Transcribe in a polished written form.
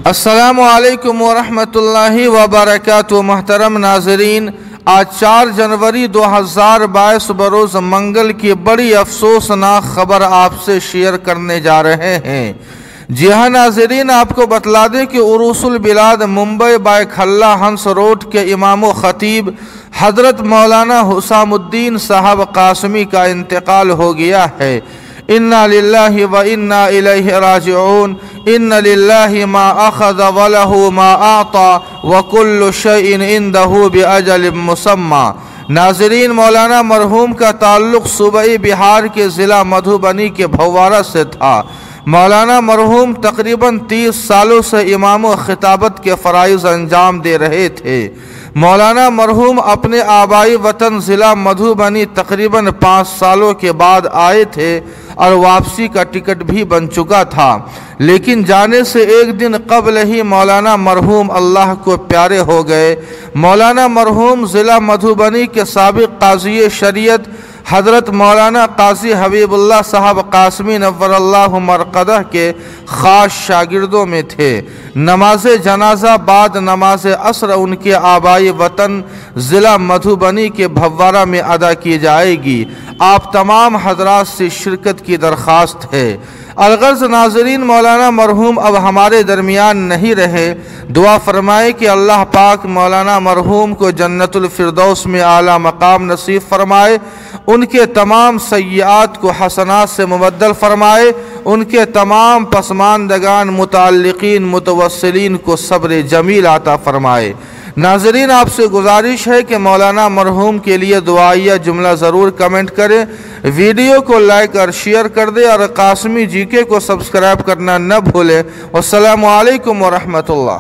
अस्सलामु अलैकुम वरहमतुल्लाहि वबरकातुहू। मोहतरम नाज़रीन, आज 4 जनवरी 2022 बरोज़ मंगल की बड़ी अफसोसनाक खबर आपसे शेयर करने जा रहे हैं। जी हाँ नाज़रीन, आपको बतला दें कि उरूसुल बिलाद मुंबई बाय खल्ला हंस रोड के इमाम व खतीब हज़रत मौलाना हुसामुद्दीन साहब कासमी का इंतकाल हो गया है। इन्ना लिल्लाहि व इन्ना इलैहि राजिऊन। इन्ना लिल्लाहि मा अखज़ व लहु मा आता व कुल्लु शैइन इंदहु बिअजलिन मुसम्मा। नाज़रीन, मौलाना मरहूम का ताल्लुक़ सूबाई बिहार के ज़िला मधुबनी के भवारा से था। मौलाना मरहूम तकरीबन 30 सालों से इमाम व खिताबत के फ़राइज़ अंजाम दे रहे थे। मौलाना मरहूम अपने आबाई वतन ज़िला मधुबनी तकरीबन 5 सालों के बाद आए थे और वापसी का टिकट भी बन चुका था, लेकिन जाने से एक दिन कबल ही मौलाना मरहूम अल्लाह को प्यारे हो गए। मौलाना मरहूम ज़िला मधुबनी के साबिक़ काज़ी शरीयत हज़रत मौलाना काजी हबीबुल्लाह साहब कासमी नव्वरल्लाहु मरक़दह के ख़ास शागिर्दों में थे। नमाज जनाजा बाद नमाज असर उनके आबाई वतन ज़िला मधुबनी के भव्वारा में अदा की जाएगी। आप तमाम हजरात से शिरकत की दरख्वास्त है। अलगर्ज़ नाज़रीन, मौलाना मरहूम अब हमारे दरमियान नहीं रहे। दुआ फरमाए कि अल्लाह पाक मौलाना मरहूम को जन्नतुल फिरदौस में आला मकाम नसीब फरमाए, उनके तमाम सय्यात को हसनात से मुबद्दल फरमाए, उनके तमाम पसमानदगान मुतअल्लिक़ीन मुतवस्सिलीन को सब्र जमील आता फरमाए। नाज़रीन, आपसे गुजारिश है कि मौलाना मरहूम के लिए दुआइया जुमला ज़रूर कमेंट करें, वीडियो को लाइक और शेयर कर दें और कासमी जीके को सब्सक्राइब करना न भूलें। अस्सलामु अलैकुम वरहमतुल्लाह।